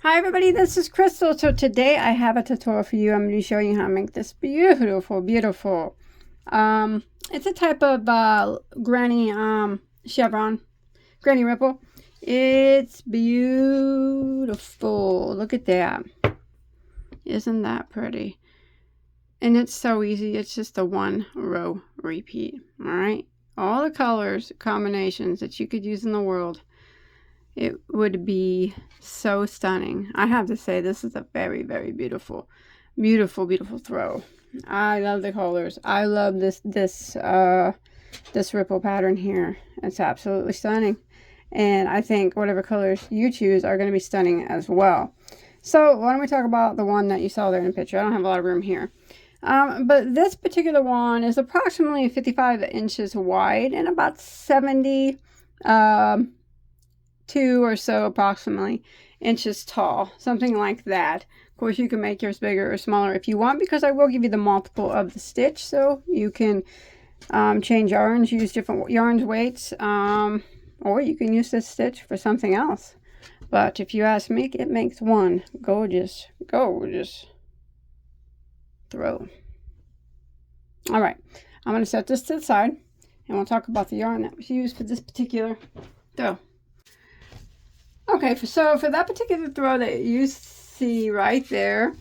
Hi everybody, this is Crystal. So today I have a tutorial for you. I'm going to be showing you how to make this beautiful. It's a type of granny chevron, granny ripple. It's beautiful. Look at that. Isn't that pretty? And it's so easy. It's just a one row repeat. All right. All the colors, combinations that you could use in the world. It would be so stunning. I have to say, this is a very beautiful throw. I love the colors. I love this ripple pattern here. It's absolutely stunning. And I think whatever colors you choose are going to be stunning as well. So why don't we talk about the one that you saw there in the picture. I don't have a lot of room here. But this particular one is approximately 55 inches wide and about 72 or so approximately inches tall, something like that. Of course, you can make yours bigger or smaller if you want, because I will give you the multiple of the stitch, so you can change yarns, use different yarns weights, or you can use this stitch for something else. But if you ask me, it makes one gorgeous throw. All right, I'm going to set this to the side and we'll talk about the yarn that was used for this particular throw. Okay, so for that particular throw that you see right there,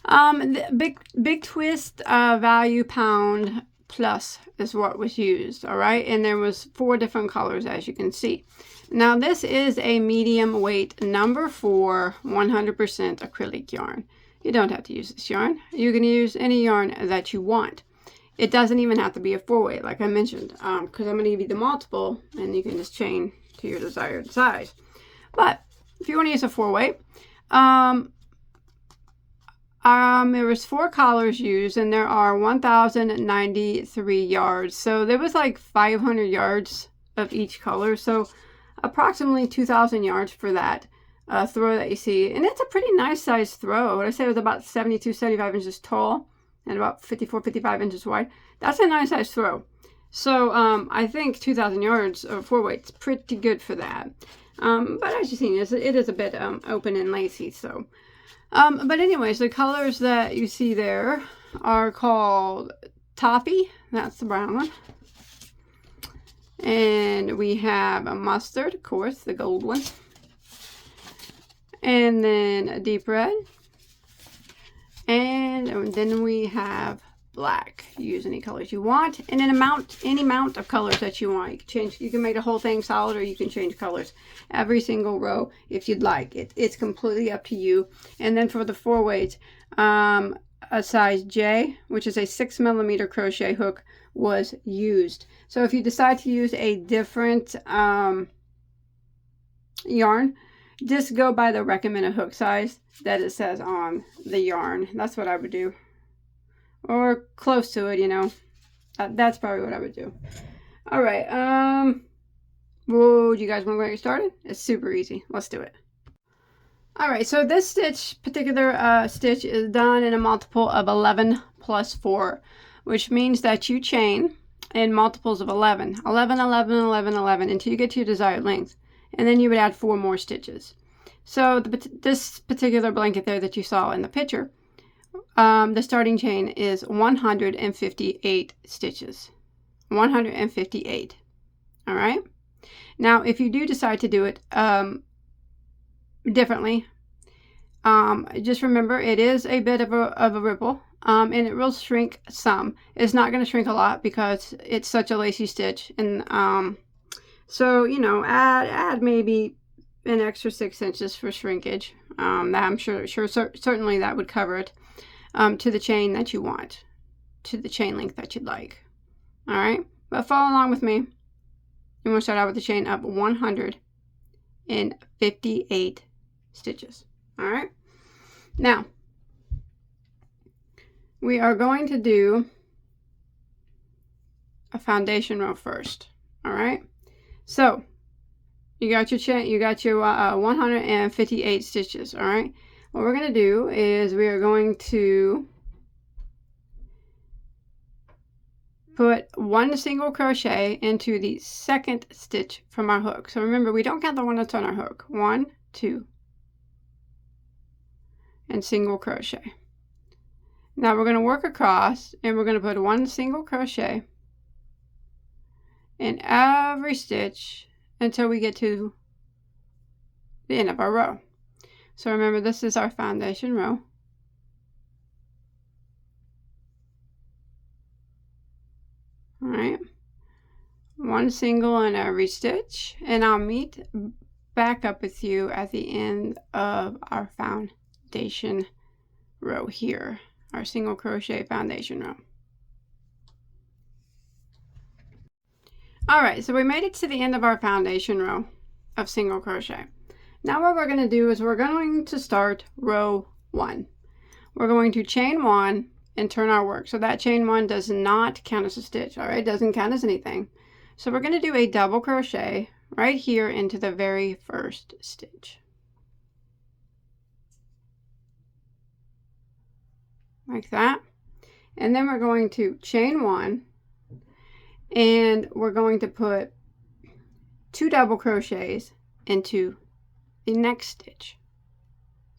the big twist value pound plus is what was used. All right, and there was 4 different colors, as you can see. Now this is a medium weight number 4 100% acrylic yarn. You don't have to use this yarn. You can use any yarn that you want. It doesn't even have to be a 4-weight, like I mentioned, because I'm going to give you the multiple, and you can just chain to your desired size. But if you want to use a 4-weight, there was 4 collars used, and there are 1,093 yards. So there was like 500 yards of each color. So approximately 2,000 yards for that throw that you see. And it's a pretty nice size throw. I'd say it was about 72, 75 inches tall and about 54, 55 inches wide. That's a nice size throw. So I think 2,000 yards of 4-weight's pretty good for that. But as you've seen, it is a bit open and lacy. So, but anyways, the colors that you see there are called Toffee. That's the brown one. And we have a mustard, of course, the gold one. And then a deep red. And then we have black. Use any colors you want, and any amount of colors that you want. You can change. You can make the whole thing solid, or you can change colors every single row if you'd like. It's completely up to you. And then for the 4-weight, a size J, which is a 6mm crochet hook, was used. So if you decide to use a different yarn, just go by the recommended hook size that it says on the yarn. That's what I would do. Or close to it, you know. That's probably what I would do. All right. Well, do you guys want to get started? It's super easy. Let's do it. All right. So this particular stitch is done in a multiple of 11 plus 4, which means that you chain in multiples of 11. 11, 11, 11, 11 until you get to your desired length. And then you would add 4 more stitches. So this particular blanket there that you saw in the picture, the starting chain is 158 stitches. 158. All right. Now, if you do decide to do it differently, just remember it is a bit of a ripple, and it will shrink some. It's not going to shrink a lot because it's such a lacy stitch, and so you know, add maybe an extra 6 inches for shrinkage. I'm sure certainly that would cover it. To the chain that you want, to the chain length that you'd like. All right, but follow along with me. You want to start out with the chain of 158 stitches. All right, now we are going to do a foundation row first. All right, so you got your chain, you got your 158 stitches. All right. What we're going to do is we are going to put 1 single crochet into the 2nd stitch from our hook. So remember, we don't count the one that's on our hook. 1, 2, and single crochet. Now we're going to work across, and we're going to put 1 single crochet in every stitch until we get to the end of our row. So remember, this is our foundation row. All right, 1 single in every stitch, and I'll meet back up with you at the end of our foundation row here, our single crochet foundation row. All right, so we made it to the end of our foundation row of single crochet. Now what we're going to do is we're going to start row 1. We're going to chain 1 and turn our work. So that chain 1 does not count as a stitch, all right? It doesn't count as anything. So we're going to do a double crochet right here into the very first stitch. Like that. And then we're going to chain 1, and we're going to put 2 double crochets into the next stitch.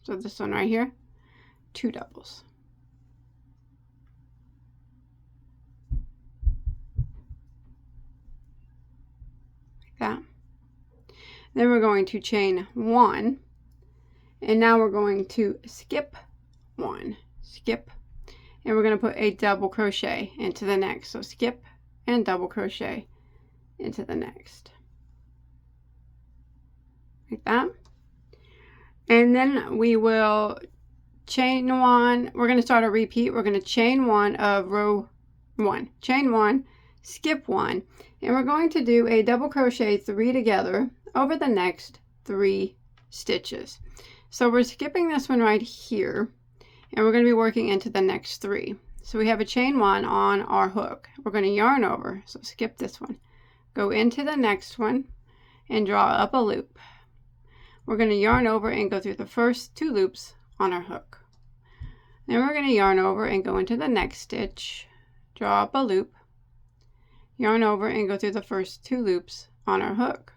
So this one right here, 2 doubles. Like that. Then we're going to chain 1, and now we're going to skip 1, skip, and we're going to put a double crochet into the next. So skip and double crochet into the next. Like that. And then we will chain 1. We're going to start a repeat. We're going to chain 1 of row 1. Chain 1, skip 1, and we're going to do a double crochet 3 together over the next 3 stitches. So we're skipping this one right here, and we're going to be working into the next 3. So we have a chain 1 on our hook. We're going to yarn over, so skip this one. Go into the next one and draw up a loop. We're going to yarn over and go through the first 2 loops on our hook. Then we're going to yarn over and go into the next stitch, draw up a loop, yarn over and go through the first 2 loops on our hook.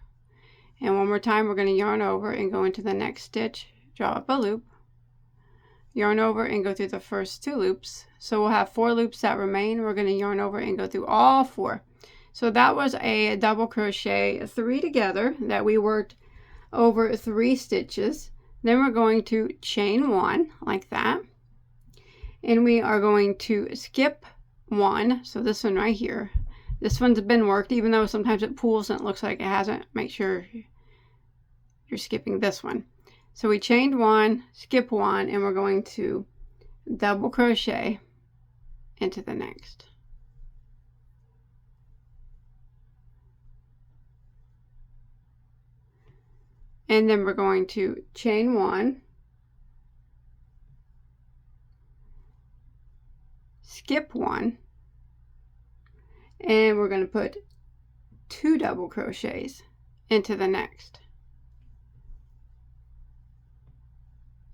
And one more time, we're going to yarn over and go into the next stitch, draw up a loop, yarn over and go through the first 2 loops. So we'll have 4 loops that remain. We're going to yarn over and go through all 4. So that was a double crochet 3 together that we worked over 3 stitches. Then we're going to chain 1 like that, and we are going to skip 1. So this one right here, this one's been worked, even though sometimes it pulls and it looks like it hasn't. Make sure you're skipping this one. So we chained 1, skip 1, and we're going to double crochet into the next. And then we're going to chain 1, skip 1, and we're going to put 2 double crochets into the next.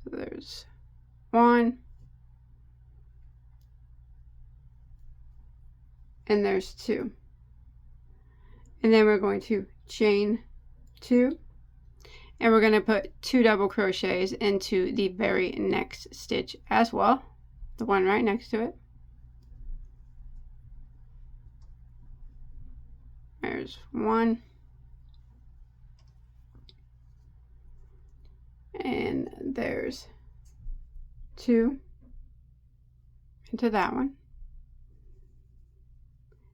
So there's 1, and there's 2. And then we're going to chain 2, and we're going to put 2 double crochets into the very next stitch as well, the one right next to it. There's 1, and there's 2 into that one.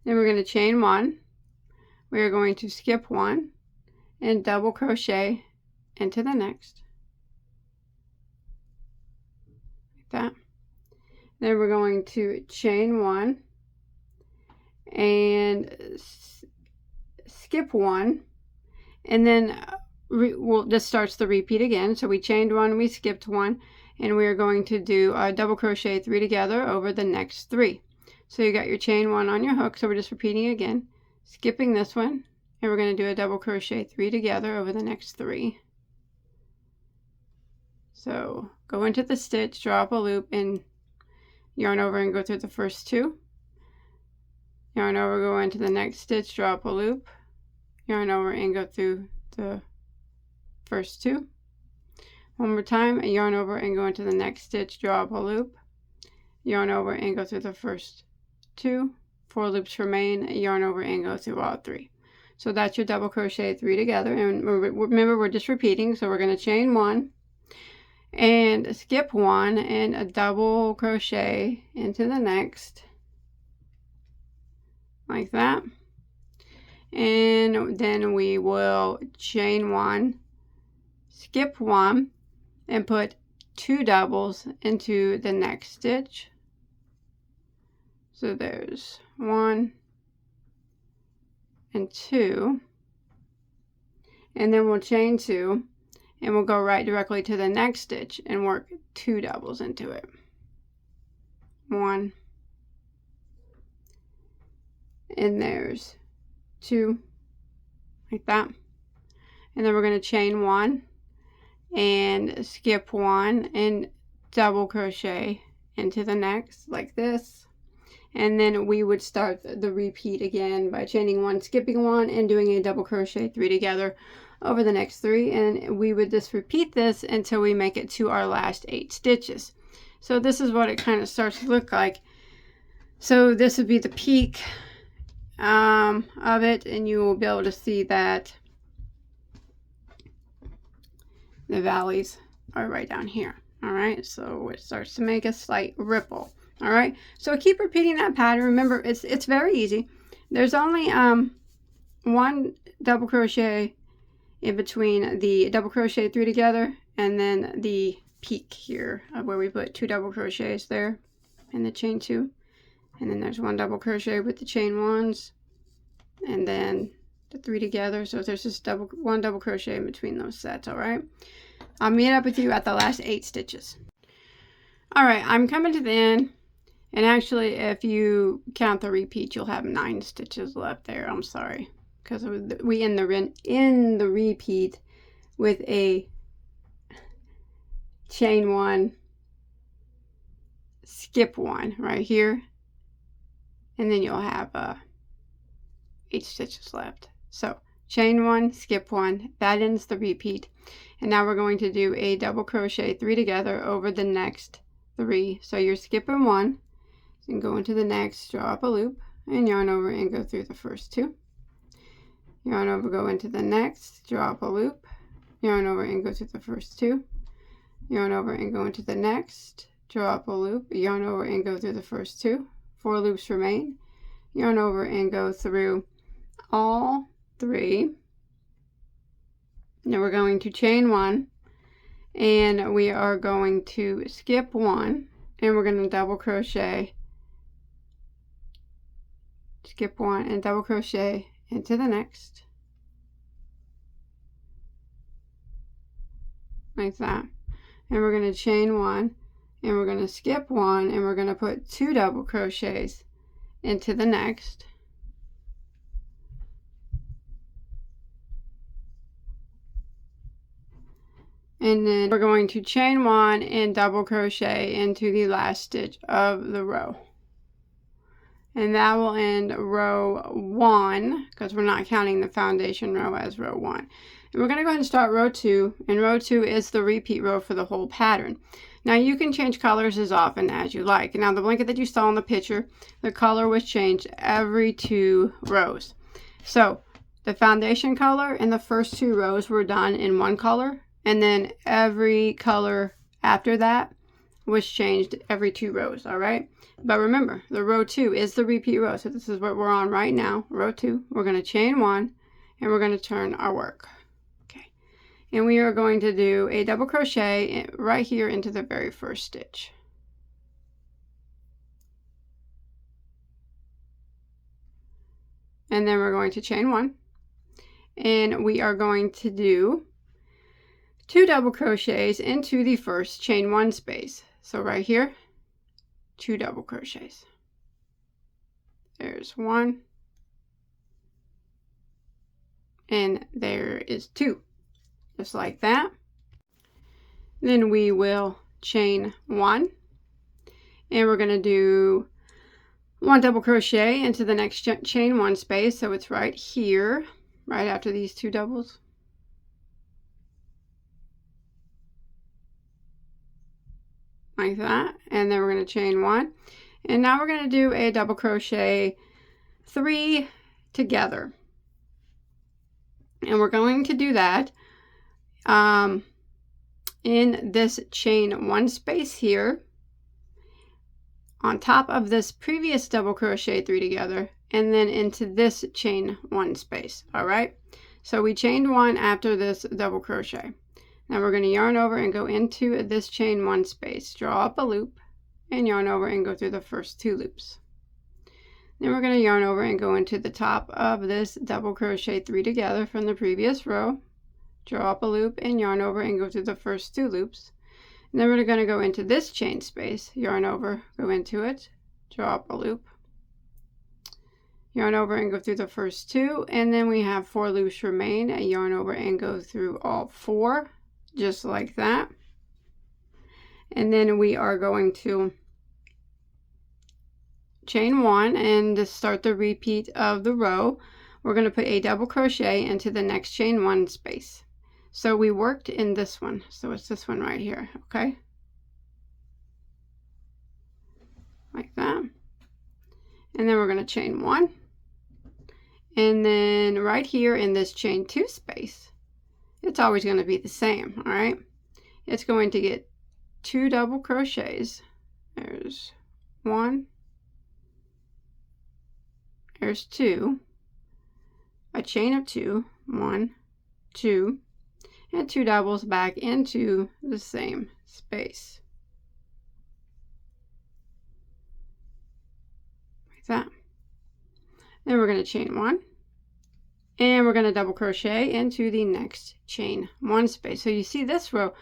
Then we're going to chain 1. We are going to skip 1 and double crochet into the next, like that. Then we're going to chain 1 and skip 1, and then this starts the repeat again. So we chained 1, we skipped 1, and we are going to do a double crochet 3 together over the next 3. So you got your chain 1 on your hook, so we're just repeating again, skipping this one, and we're going to do a double crochet 3 together over the next 3. So go into the stitch, draw up a loop, and yarn over and go through the first 2. Yarn over, go into the next stitch, draw up a loop, yarn over and go through the first 2. One more time, yarn over and go into the next stitch, draw up a loop, yarn over and go through the first 2, 4 loops remain, yarn over and go through all 3. So that's your double crochet 3 together. And remember, we're just repeating, so we're going to chain 1 and skip 1 and a double crochet into the next, like that. And then we will chain 1, skip 1, and put 2 doubles into the next stitch. So there's 1 and 2, and then we'll chain 2, and we'll go right directly to the next stitch and work 2 doubles into it. 1, and there's 2, like that. And then we're going to chain 1 and skip 1 and double crochet into the next, like this. And then we would start the repeat again by chaining 1, skipping 1, and doing a double crochet 3 together over the next 3. And we would just repeat this until we make it to our last 8 stitches. So this is what it kind of starts to look like. So this would be the peak of it, and you will be able to see that the valleys are right down here. All right, so it starts to make a slight ripple. All right, so keep repeating that pattern. Remember, it's very easy. There's only 1 double crochet in between the double crochet 3 together and then the peak here where we put 2 double crochets there and the chain 2, and then there's 1 double crochet with the chain 1s and then the 3 together. So there's just 1 double crochet in between those sets. All right, I'll meet up with you at the last 8 stitches. All right, I'm coming to the end. And actually, if you count the repeat, you'll have 9 stitches left there. I'm sorry, because we end the repeat with a chain 1, skip 1 right here, and then you'll have 8 stitches left. So chain 1, skip 1, that ends the repeat. And now we're going to do a double crochet 3 together over the next 3. So you're skipping 1. And go into the next, draw up a loop, and yarn over and go through the first 2. Yarn over, go into the next, draw up a loop, yarn over and go through the first 2. Yarn over and go into the next, draw up a loop, yarn over and go through the first 2. 4 loops remain. Yarn over and go through all 3. Now we're going to chain 1, and we are going to skip 1, and we're going to double crochet, skip 1 and double crochet into the next, like that. And we're going to chain 1, and we're going to skip 1, and we're going to put 2 double crochets into the next, and then we're going to chain 1 and double crochet into the last stitch of the row. And that will end row 1, because we're not counting the foundation row as row 1. And we're going to go ahead and start row 2, and row 2 is the repeat row for the whole pattern. Now you can change colors as often as you like. Now the blanket that you saw in the picture, the color was changed every 2 rows. So the foundation color in the first 2 rows were done in 1 color, and then every color after that was changed every 2 rows. All right, but remember, the row 2 is the repeat row. So this is what we're on right now, row 2. We're going to chain 1, and we're going to turn our work. Okay, and we are going to do a double crochet right here into the very first stitch. And then we're going to chain 1, and we are going to do 2 double crochets into the first chain 1 space. So right here, 2 double crochets. There's 1, and there is 2, just like that. Then we will chain 1, and we're going to do 1 double crochet into the next chain 1 space. So it's right here, right after these 2 doubles. like that, and then we're going to chain 1, and now we're going to do a double crochet 3 together, and we're going to do that in this chain 1 space here on top of this previous double crochet 3 together, and then into this chain 1 space. All right, so we chained 1 after this double crochet. Now we're going to yarn over and go into this chain 1 space, draw up a loop, and yarn over and go through the first 2 loops. Then we're going to yarn over and go into the top of this double crochet 3 together from the previous row, draw up a loop, and yarn over and go through the first 2 loops. And then we're going to go into this chain space, yarn over, go into it, draw up a loop, yarn over and go through the first 2, and then we have 4 loops remain. Yarn over and go through all 4, just like that. And then we are going to chain 1, and to start the repeat of the row, we're going to put a double crochet into the next chain 1 space. So we worked in this one, so it's this one right here, okay? Like that. And then we're going to chain 1. And then right here in this chain 2 space, it's always going to be the same, all right? It's going to get 2 double crochets. There's 1. There's 2. A chain of 2. 1, 2. And 2 doubles back into the same space. Like that. Then we're going to chain 1. And we're going to double crochet into the next chain 1 space. So you see this row,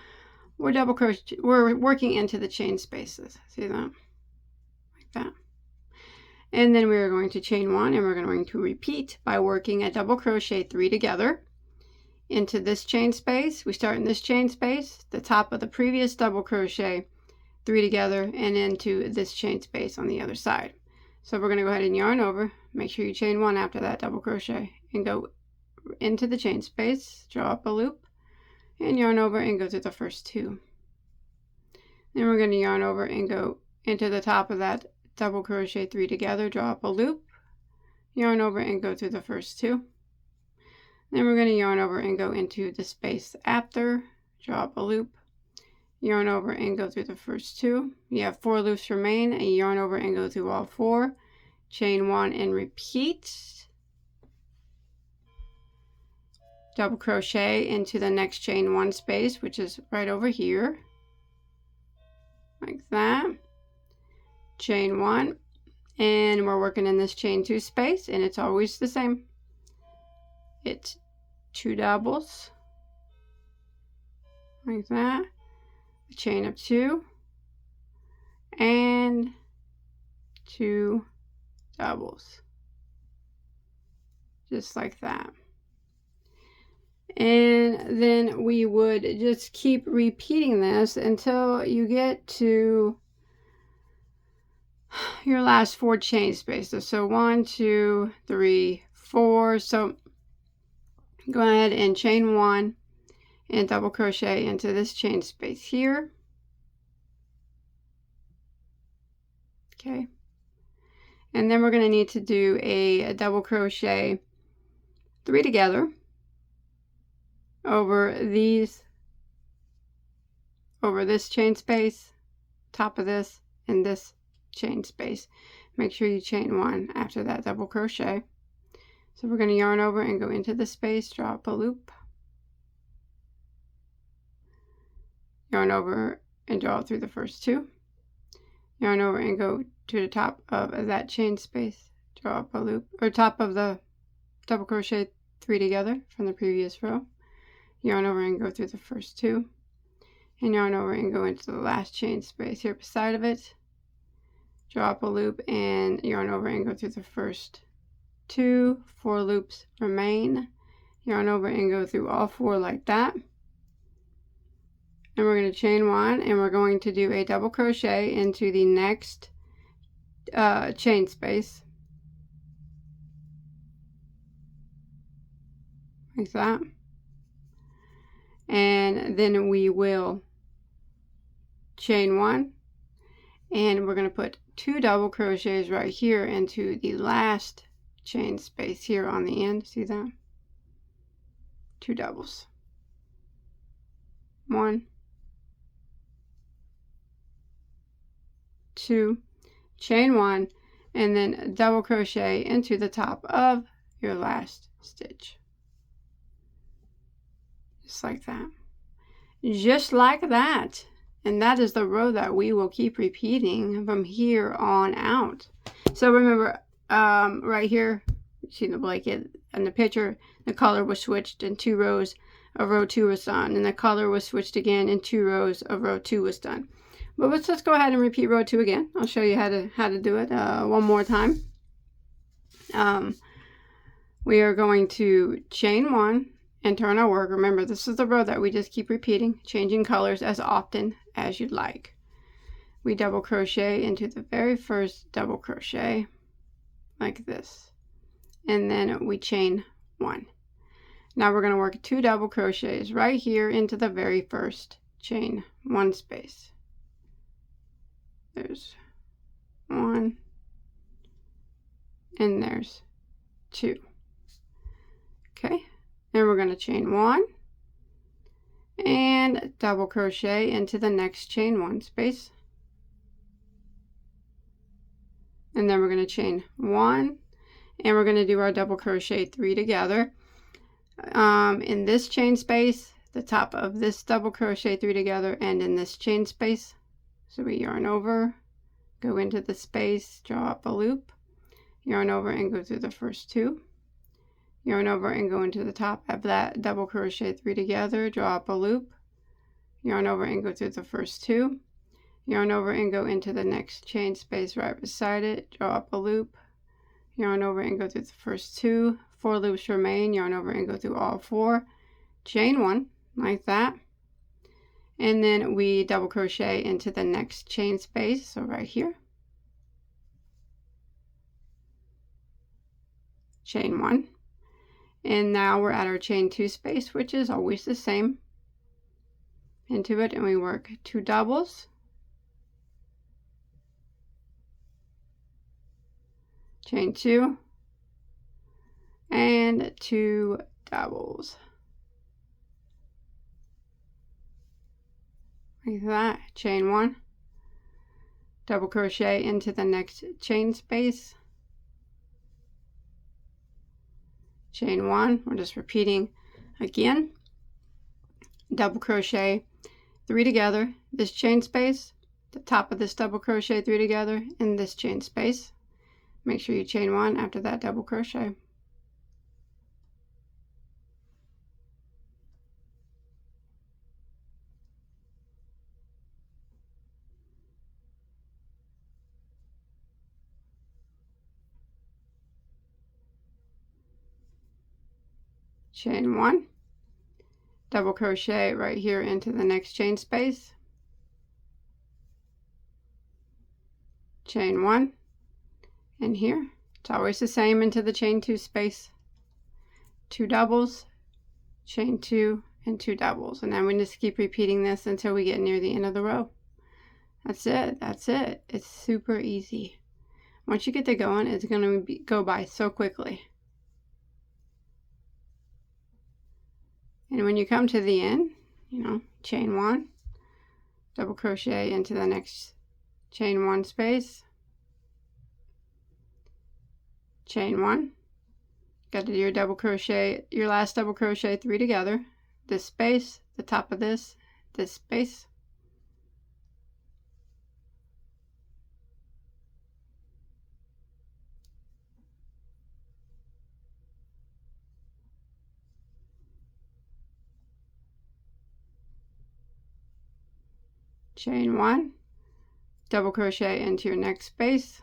we're working into the chain spaces. See that? Like that. And then we're going to chain 1, and we're going to repeat by working a double crochet 3 together into this chain space. We start in this chain space, the top of the previous double crochet 3 together, and into this chain space on the other side. So we're going to go ahead and yarn over, make sure you chain 1 after that double crochet, and go into the chain space, draw up a loop, and yarn over and go through the first 2. Then we're going to yarn over and go into the top of that double crochet 3 together, draw up a loop, yarn over and go through the first 2. Then we're going to yarn over and go into the space after, draw up a loop, yarn over and go through the first 2. You have 4 loops remain, and you yarn over and go through all 4, chain 1 and repeat, double crochet into the next chain 1 space, which is right over here, like that, chain 1, and we're working in this chain 2 space, and it's always the same. It's 2 doubles, like that, a chain of 2, and 2 doubles, just like that. And then we would just keep repeating this until you get to your last 4 chain spaces. So 1, 2, 3, 4. So go ahead and chain 1 and double crochet into this chain space here. Okay. And then we're going to need to do a double crochet 3 together over this chain space, top of this, and this chain space. Make sure you chain 1 after that double crochet. So we're going to yarn over and go into the space, draw up a loop, yarn over and draw through the first 2, yarn over and go to the top of that chain space, draw up a loop, or top of the double crochet 3 together from the previous row, yarn over and go through the first 2, and yarn over and go into the last chain space here beside of it, draw up a loop, and yarn over and go through the first 2, 4 loops remain, yarn over and go through all 4 like that, and we're going to chain 1, and we're going to do a double crochet into the next chain space, like that. And then we will chain 1, and we're going to put 2 double crochets right here into the last chain space here on the end. See that? 2 doubles. 1, 2, chain 1, and then double crochet into the top of your last stitch. Just like that. Just like that. And that is the row that we will keep repeating from here on out. So remember, right here, you see the blanket and the picture, the color was switched in 2 rows of row 2 was done, and the color was switched again in 2 rows of row 2 was done. But let's go ahead and repeat row 2 again. I'll show you how to do it one more time. We are going to chain 1 and turn our work. Remember, this is the row that we just keep repeating, changing colors as often as you'd like. We double crochet into the very first double crochet like this, and then we chain 1. Now we're going to work 2 double crochets right here into the very first chain 1 space. There's 1 and there's 2. Okay, then we're going to chain 1 and double crochet into the next chain 1 space, and then we're going to chain 1, and we're going to do our double crochet 3 together in this chain space, the top of this double crochet 3 together, and in this chain space. So we yarn over, go into the space, draw up a loop, yarn over and go through the first 2, yarn over and go into the top of that double crochet 3 together, draw up a loop, yarn over and go through the first 2, yarn over and go into the next chain space right beside it, draw up a loop, yarn over and go through the first 2, 4 loops remain, yarn over and go through all 4, chain 1 like that, and then we double crochet into the next chain space, so right here, chain 1, and now we're at our chain 2 space, which is always the same, into it, and we work 2 doubles, chain 2, and 2 doubles like that, chain 1, double crochet into the next chain space, chain 1, we're just repeating again, double crochet 3 together, this chain space, the top of this double crochet 3 together in this chain space, make sure you chain 1 after that double crochet. Chain 1, double crochet right here into the next chain space, chain 1, and here it's always the same into the chain 2 space, 2 doubles, chain 2, and 2 doubles, and then we just keep repeating this until we get near the end of the row. That's it. That's it. It's super easy. Once you get to going, it's going to go by so quickly. And when you come to the end, chain 1, double crochet into the next chain 1 space, chain 1, got to do your double crochet, your last double crochet 3 together, this space, the top of this space, chain 1, double crochet into your next space,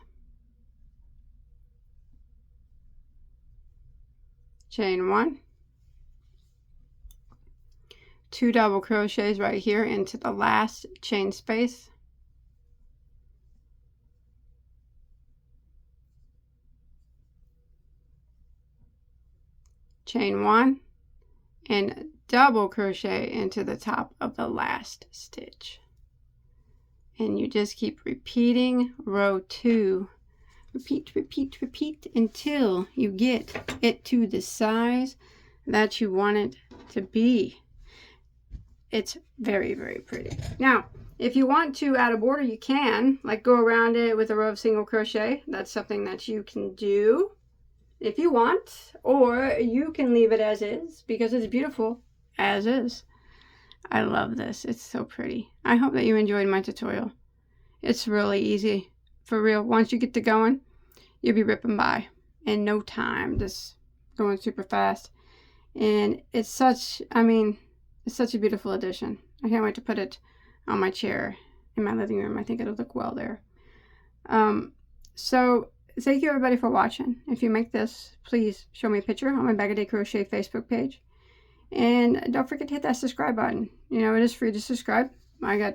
chain 1, 2 double crochets right here into the last chain space, chain 1, and double crochet into the top of the last stitch. and you just keep repeating row 2. Repeat, repeat, repeat until you get it to the size that you want it to be. It's very, very pretty. Now, if you want to add a border, you can, like go around it with a row of single crochet. That's something that you can do if you want, or you can leave it as is because it's beautiful as is. I love this. It's so pretty. I hope that you enjoyed my tutorial. It's really easy. For real. Once you get to going, you'll be ripping by in no time. Just going super fast. And it's such, it's such a beautiful addition. I can't wait to put it on my chair in my living room. I think it'll look well there. So thank you everybody for watching. If you make this, please show me a picture on my Bagoday Crochet Facebook page. And don't forget to hit that subscribe button. You know, it is free to subscribe. I got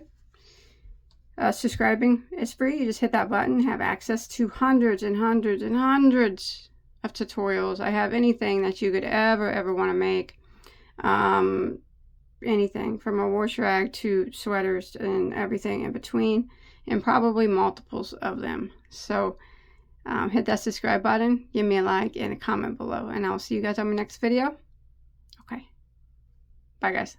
subscribing is free. You just hit that button, have access to hundreds and hundreds and hundreds of tutorials. I have anything that you could ever want to make. Anything from a wash rag to sweaters and everything in between, and probably multiples of them. So hit that subscribe button, give me a like and a comment below, and I'll see you guys on my next video. Okay, bye guys.